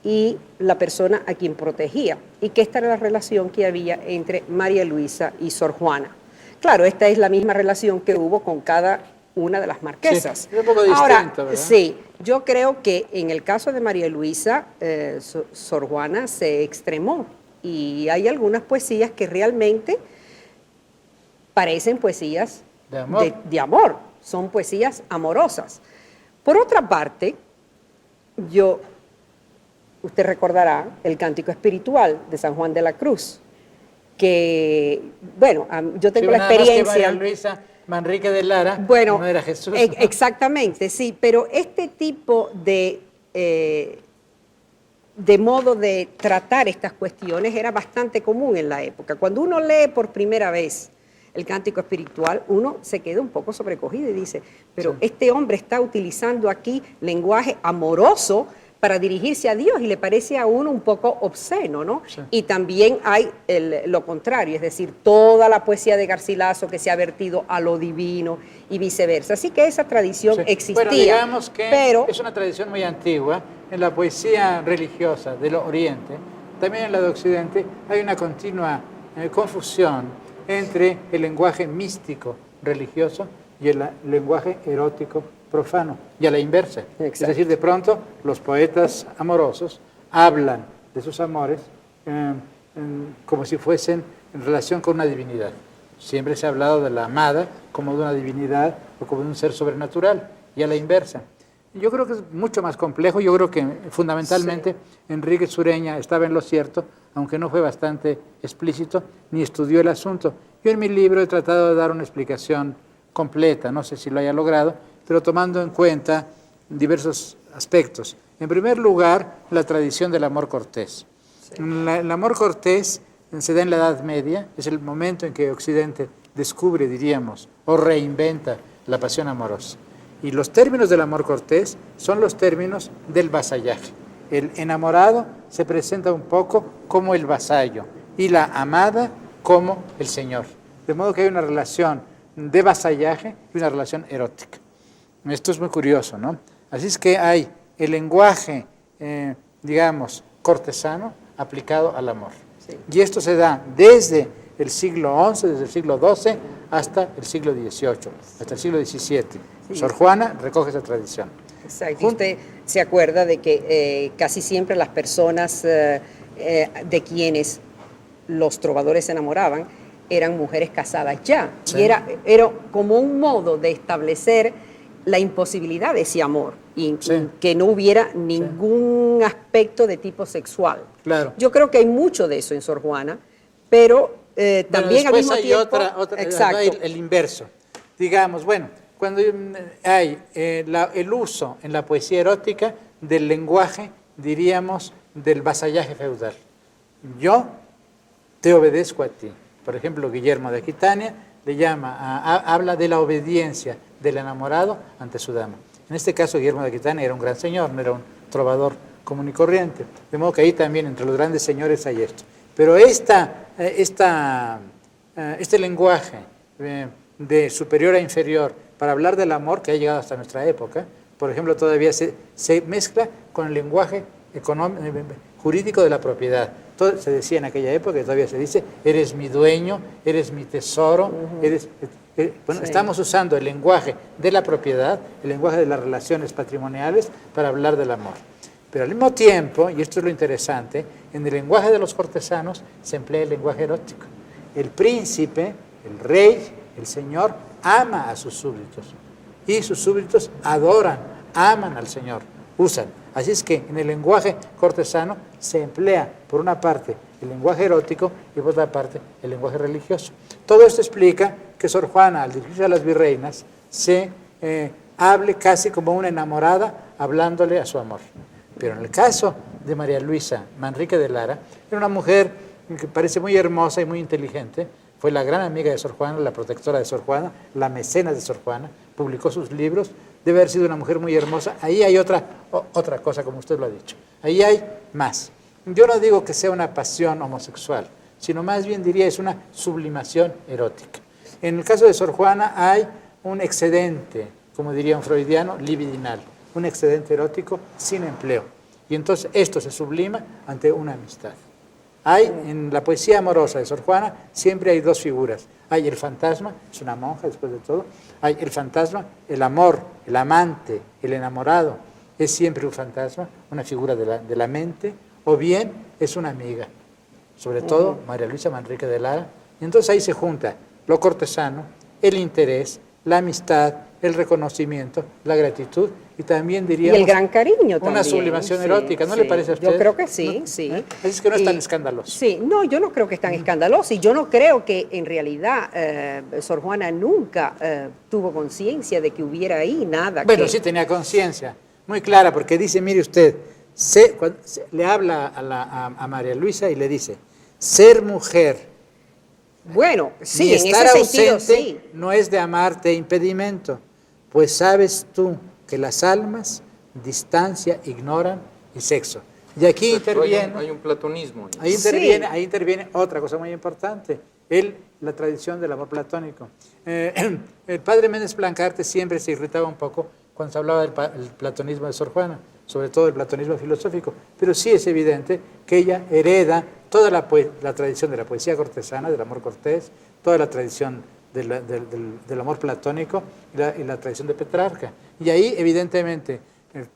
y la persona a quien protegía, y que esta era la relación que había entre María Luisa y Sor Juana. Claro, esta es la misma relación que hubo con cada una de las marquesas. Sí, es un poco distinto, ahora, ¿verdad? sí, yo creo que en el caso de María Luisa, Sor Juana se extremó, y hay algunas poesías que realmente parecen poesías de amor, son poesías amorosas. Por otra parte, usted recordará el Cántico Espiritual de San Juan de la Cruz, que, bueno, yo tengo la experiencia. Más que María Luisa Manrique de Lara, bueno, no era Jesús. Exactamente, sí, pero este tipo de modo de tratar estas cuestiones era bastante común en la época. Cuando uno lee por primera vez el Cántico Espiritual, uno se queda un poco sobrecogido y dice, pero sí, este hombre está utilizando aquí lenguaje amoroso para dirigirse a Dios, y le parece a uno un poco obsceno, ¿no? Sí. Y también hay lo contrario, es decir, toda la poesía de Garcilaso que se ha vertido a lo divino y viceversa. Así que esa tradición existía. Bueno, digamos que es una tradición muy antigua. En la poesía religiosa del Oriente, también en la de Occidente, hay una continua confusión entre el lenguaje místico religioso y el lenguaje erótico profano, y a la inversa. Exacto. Es decir, de pronto los poetas amorosos hablan de sus amores como si fuesen en relación con una divinidad. Siempre se ha hablado de la amada como de una divinidad o como de un ser sobrenatural, y a la inversa. Yo creo que es mucho más complejo. Yo creo que fundamentalmente sí, Enríquez Ureña estaba en lo cierto, aunque no fue bastante explícito ni estudió el asunto. Yo en mi libro he tratado de dar una explicación completa, no sé si lo haya logrado, pero tomando en cuenta diversos aspectos. En primer lugar, la tradición del amor cortés. Sí. El amor cortés se da en la Edad Media, es el momento en que Occidente descubre, diríamos, o reinventa la pasión amorosa. Y los términos del amor cortés son los términos del vasallaje. El enamorado se presenta un poco como el vasallo y la amada como el señor. De modo que hay una relación de vasallaje y una relación erótica. Esto es muy curioso, ¿no? Así es que hay el lenguaje, digamos, cortesano aplicado al amor. Sí. Y esto se da desde el siglo XI, desde el siglo XII hasta el siglo XVIII, hasta el siglo XVII. Sí. Sor Juana recoge esa tradición. Exacto. Usted se acuerda de que casi siempre las personas de quienes los trovadores se enamoraban eran mujeres casadas ya. Sí. Y era como un modo de establecer la imposibilidad de ese amor y Sí. que no hubiera ningún aspecto de tipo sexual. Claro. Yo creo que hay mucho de eso en Sor Juana, pero también al después mismo hay tiempo... otra Exacto. el inverso. Digamos, bueno, cuando hay el uso en la poesía erótica del lenguaje, diríamos, del vasallaje feudal. Yo te obedezco a ti. Por ejemplo, Guillermo de Aquitania le habla de la obediencia del enamorado ante su dama. En este caso, Guillermo de Aquitania era un gran señor, no era un trovador común y corriente. De modo que ahí también, entre los grandes señores, hay esto. Pero este lenguaje de superior a inferior para hablar del amor, que ha llegado hasta nuestra época, por ejemplo, todavía se mezcla con el lenguaje jurídico de la propiedad. Todo se decía en aquella época, y todavía se dice, eres mi dueño, eres mi tesoro, bueno, estamos usando el lenguaje de la propiedad, el lenguaje de las relaciones patrimoniales para hablar del amor. Pero al mismo tiempo, y esto es lo interesante, en el lenguaje de los cortesanos se emplea el lenguaje erótico. El príncipe, el rey, el señor, ama a sus súbditos. Y sus súbditos adoran, aman al señor, usan. Así es que en el lenguaje cortesano se emplea, por una parte, el lenguaje erótico y por otra parte, el lenguaje religioso. Todo esto explica que Sor Juana, al dirigirse a las virreinas, se hable casi como una enamorada hablándole a su amor. Pero en el caso de María Luisa Manrique de Lara, era una mujer que parece muy hermosa y muy inteligente, fue la gran amiga de Sor Juana, la protectora de Sor Juana, la mecenas de Sor Juana, publicó sus libros, debe haber sido una mujer muy hermosa. Ahí hay otra cosa, como usted lo ha dicho. Ahí hay más. Yo no digo que sea una pasión homosexual, sino más bien diría es una sublimación erótica. En el caso de Sor Juana hay un excedente, como diría un freudiano, libidinal, un excedente erótico sin empleo. Y entonces esto se sublima ante una amistad. Hay en la poesía amorosa de Sor Juana siempre hay dos figuras. Hay el fantasma, es una monja después de todo. Hay el fantasma, el amor, el amante, el enamorado. Es siempre un fantasma, una figura de la mente, o bien es una amiga. Sobre todo María Luisa Manrique de Lara. Y entonces ahí se junta lo cortesano, el interés, la amistad, el reconocimiento, la gratitud y también diríamos... Y el gran cariño también. Una sublimación erótica, ¿no le parece a usted? Yo creo que sí, ¿No? sí. Es que no es tan escandaloso. Sí, no, yo no creo que es tan escandaloso y yo no creo que en realidad Sor Juana nunca tuvo conciencia de que hubiera ahí nada. Bueno, sí tenía conciencia, muy clara, porque dice, mire usted, le habla a María Luisa y le dice, ser mujer... Bueno, sí, y en estar ese sentido ausente sí. no es de amarte impedimento, pues sabes tú que las almas distancia ignoran y sexo. Y aquí interviene... Hay un platonismo. Ahí interviene otra cosa muy importante, la tradición del amor platónico. El padre Méndez Blancarte siempre se irritaba un poco cuando se hablaba del platonismo de Sor Juana, sobre todo el platonismo filosófico, pero sí es evidente que ella hereda toda la tradición de la poesía cortesana, del amor cortés, toda la tradición del amor platónico y la tradición de Petrarca. Y ahí, evidentemente,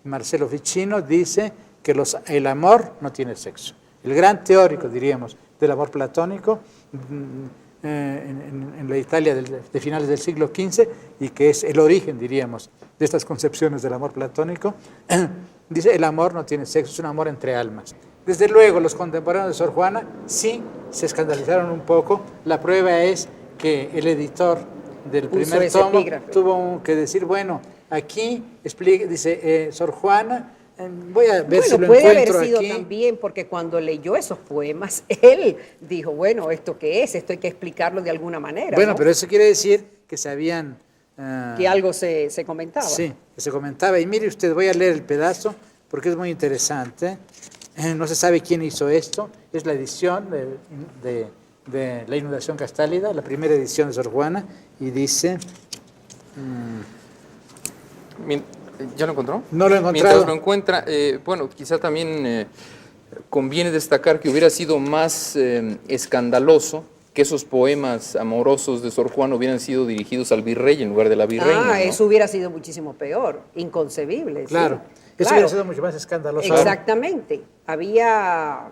Marcelo Ficino dice que el amor no tiene sexo. El gran teórico, diríamos, del amor platónico, en la Italia de finales del siglo XV, y que es el origen, diríamos, de estas concepciones del amor platónico, dice, el amor no tiene sexo, es un amor entre almas. Desde luego, los contemporáneos de Sor Juana sí se escandalizaron un poco. La prueba es que el editor del primer tomo tuvo que decir, bueno, aquí explica, dice, Sor Juana, voy a ver si lo encuentro aquí. Puede haber sido también porque cuando leyó esos poemas, él dijo, bueno, ¿esto qué es? Esto hay que explicarlo de alguna manera. Bueno, ¿no? pero eso quiere decir que se habían... que algo se comentaba. Sí, que se comentaba. Y mire usted, voy a leer el pedazo porque es muy interesante. No se sabe quién hizo esto. Es la edición de La Inundación Castálida, la primera edición de Sor Juana, y dice... ¿Ya lo encontró? No lo he encontrado. Mientras lo encuentra, bueno, quizá también conviene destacar que hubiera sido más escandaloso que esos poemas amorosos de Sor Juana hubieran sido dirigidos al virrey en lugar de la virreina. Ah, ¿no? eso hubiera sido muchísimo peor, inconcebible. Claro, ¿sí? eso hubiera sido mucho más escandaloso. Exactamente. Había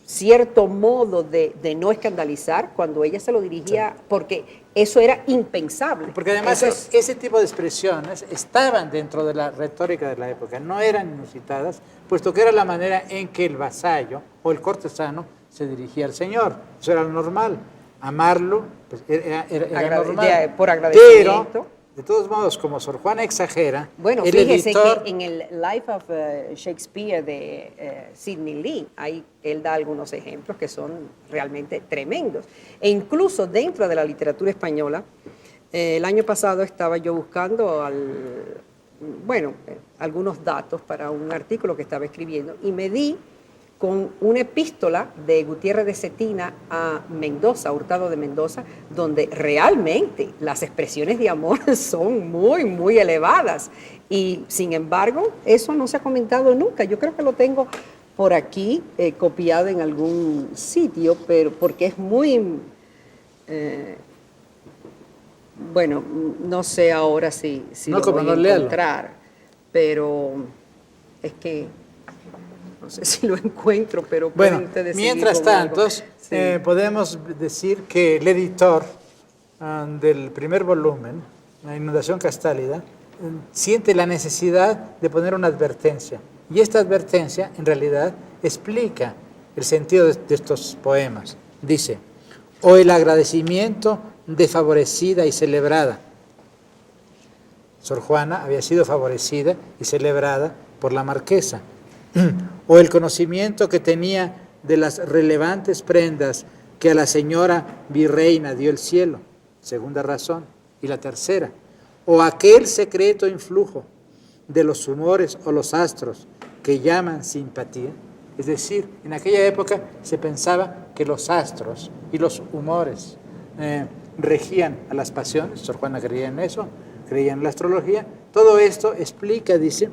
cierto modo de no escandalizar cuando ella se lo dirigía, porque eso era impensable. Porque además Eso ese tipo de expresiones estaban dentro de la retórica de la época, no eran inusitadas, puesto que era la manera en que el vasallo o el cortesano se dirigía al señor. Eso era lo normal. Amarlo pues era normal. por agradecimiento. Pero, de todos modos, como Sor Juana exagera, Bueno, el fíjese editor, que en el Life of Shakespeare de Sidney Lee, ahí él da algunos ejemplos que son realmente tremendos. E incluso dentro de la literatura española, el año pasado estaba yo buscando algunos datos para un artículo que estaba escribiendo y me di con una epístola de Gutiérrez de Cetina a Mendoza, Hurtado de Mendoza, donde realmente las expresiones de amor son muy, muy elevadas. Y sin embargo, eso no se ha comentado nunca. Yo creo que lo tengo por aquí copiado en algún sitio, pero porque es muy... bueno, no sé ahora si No, lo como voy a no, léalo. encontrar, pero es que no sé si lo encuentro, pero bueno, pueden ustedes seguir mientras con algo. tanto, Sí. podemos decir que el editor del primer volumen, La inundación castálida, siente la necesidad de poner una advertencia. Y esta advertencia, en realidad, explica el sentido de estos poemas. Dice, o el agradecimiento de favorecida y celebrada. Sor Juana había sido favorecida y celebrada por la marquesa. O el conocimiento que tenía de las relevantes prendas que a la señora virreina dio el cielo, segunda razón. Y la tercera, o aquel secreto influjo de los humores o los astros que llaman simpatía. Es decir, en aquella época se pensaba que los astros y los humores regían a las pasiones. Sor Juana creía en eso, creía en la astrología. Todo esto explica, dice,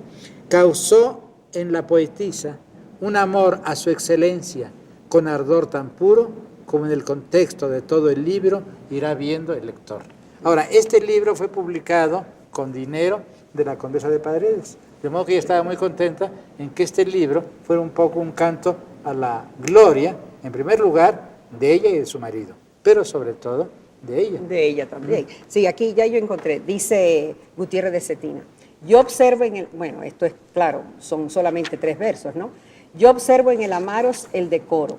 causó en la poetisa un amor a su excelencia con ardor tan puro como en el contexto de todo el libro irá viendo el lector. Ahora, este libro fue publicado con dinero de la condesa de Paredes, de modo que ella estaba muy contenta en que este libro fuera un poco un canto a la gloria, en primer lugar, de ella y de su marido, pero sobre todo de ella. De ella también. Sí, aquí ya yo encontré, dice Gutiérrez de Cetina. Yo observo en el, bueno, esto es claro, son solamente 3 versos, ¿no? Yo observo en el amaros el decoro,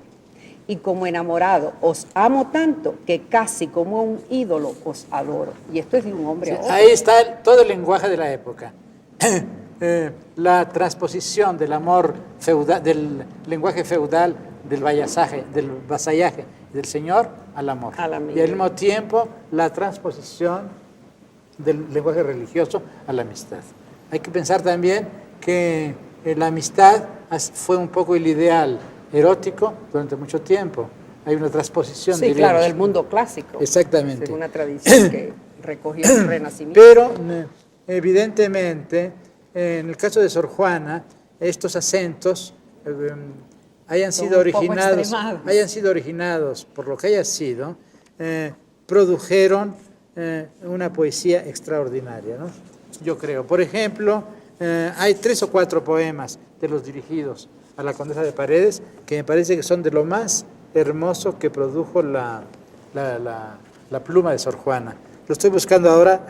y como enamorado os amo tanto que casi como a un ídolo os adoro. Y esto es de un hombre a otro. Ahí está todo el lenguaje de la época. La transposición del amor feudal, del lenguaje feudal, del vasallaje del señor al amor. Y al mismo tiempo la transposición del lenguaje religioso a la amistad. Hay que pensar también que la amistad fue un poco el ideal erótico durante mucho tiempo. Hay una transposición. Sí, claro, del mundo clásico. Exactamente. Es una tradición que recogió el Renacimiento. Pero, evidentemente, en el caso de Sor Juana, estos acentos hayan sido originados por lo que haya sido, produjeron una poesía extraordinaria, ¿no? Yo creo. Por ejemplo, hay 3 o 4 poemas de los dirigidos a la condesa de Paredes que me parece que son de lo más hermoso que produjo la pluma de Sor Juana. Lo estoy buscando ahora.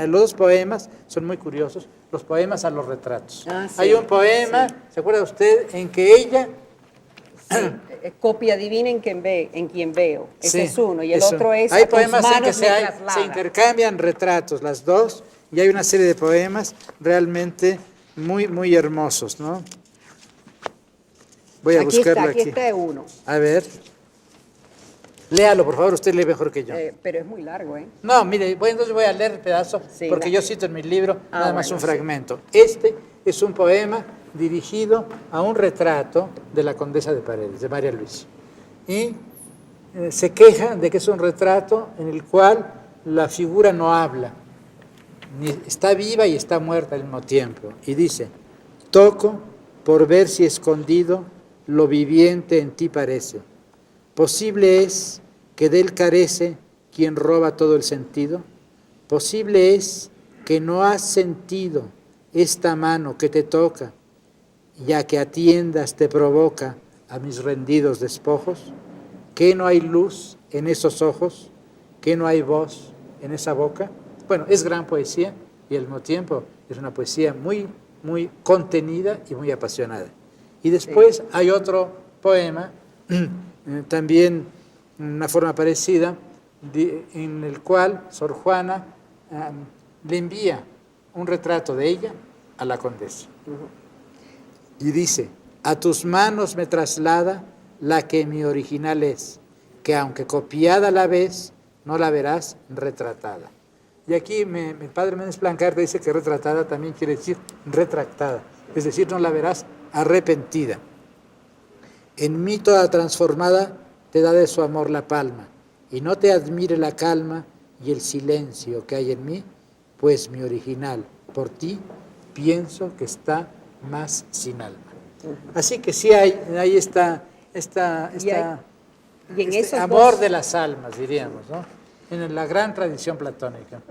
Los 2 poemas son muy curiosos, los poemas a los retratos. Sí, hay un poema, sí. ¿Se acuerda usted?, en que ella... Sí, copia divina en quien veo. Ese sí, es uno. Y el otro es hay a tus poemas en que manos se intercambian retratos, las 2, y hay una serie de poemas realmente muy, muy hermosos, ¿no? Voy a buscarlo aquí. Aquí está uno. A ver. Léalo, por favor, usted lee mejor que yo. Pero es muy largo, ¿eh? No, mire, entonces voy a leer el pedazo, sí, porque yo cito en mi libro nada más un fragmento. Este es un poema dirigido a un retrato de la condesa de Paredes, de María Luisa. Y se queja de que es un retrato en el cual la figura no habla, ni está viva y está muerta al mismo tiempo. Y dice, toco por ver si escondido lo viviente en ti parece. Posible es que de él carece quien roba todo el sentido. Posible es que no has sentido esta mano que te toca, ya que atiendas te provoca a mis rendidos despojos, que no hay luz en esos ojos, que no hay voz en esa boca. Bueno, es gran poesía y al mismo tiempo es una poesía muy, muy contenida y muy apasionada. Y después hay otro poema, también una forma parecida, en el cual Sor Juana le envía un retrato de ella a la condesa. Y dice: a tus manos me traslada la que mi original es, que aunque copiada la ves, no la verás retratada. Y aquí mi padre Méndez Plancarte dice que retratada también quiere decir retractada, es decir, no la verás arrepentida. En mí toda transformada te da de su amor la palma, y no te admire la calma y el silencio que hay en mí, pues mi original, por ti, pienso que está más sin alma. Así que sí hay esta amor de las almas, diríamos, ¿no? En la gran tradición platónica.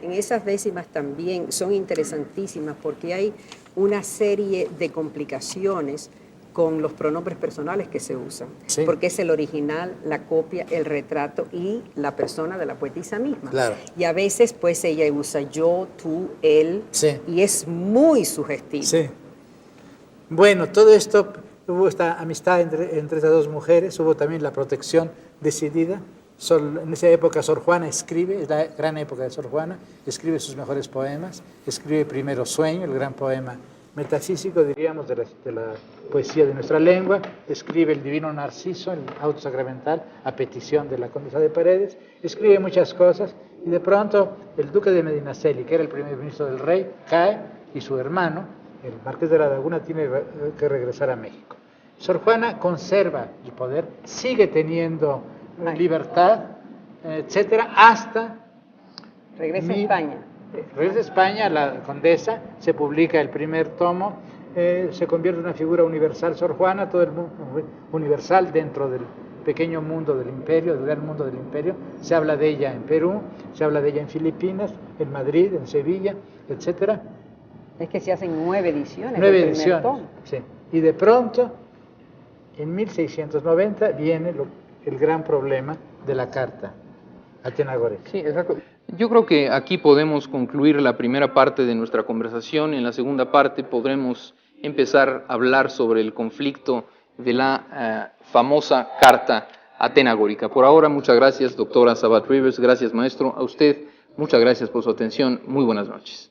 En esas décimas también son interesantísimas porque hay una serie de complicaciones con los pronombres personales que se usan, sí, porque es el original, la copia, el retrato y la persona de la poetisa misma. Claro. Y a veces pues ella usa yo, tú, él, sí, y es muy sugestivo. Sí. Bueno, todo esto, hubo esta amistad entre estas dos mujeres, hubo también la protección decidida. En esa época Sor Juana escribe, es la gran época de Sor Juana, escribe sus mejores poemas, escribe primero Sueño, el gran poema metafísico, diríamos, de la poesía de nuestra lengua, escribe el Divino Narciso, el auto sacramental, a petición de la condesa de Paredes, escribe muchas cosas, y de pronto el duque de Medinaceli, que era el primer ministro del rey, cae, y su hermano, el marqués de la Laguna, tiene que regresar a México. Sor Juana conserva el poder, sigue teniendo libertad, etcétera, hasta... Regresa a España. Regresa a España, la condesa, se publica el primer tomo, se convierte en una figura universal, Sor Juana, todo el mundo universal dentro del pequeño mundo del imperio, del gran mundo del imperio. Se habla de ella en Perú, se habla de ella en Filipinas, en Madrid, en Sevilla, etcétera. Es que se hacen 9 ediciones. 9 ediciones, sí. Y de pronto, en 1690, viene el gran problema de la carta atenagórica. Sí, exacto. Yo creo que aquí podemos concluir la primera parte de nuestra conversación. En la segunda parte podremos empezar a hablar sobre el conflicto de la famosa carta atenagórica. Por ahora, muchas gracias, doctora Sabat Rivers. Gracias, maestro. A usted, muchas gracias por su atención. Muy buenas noches.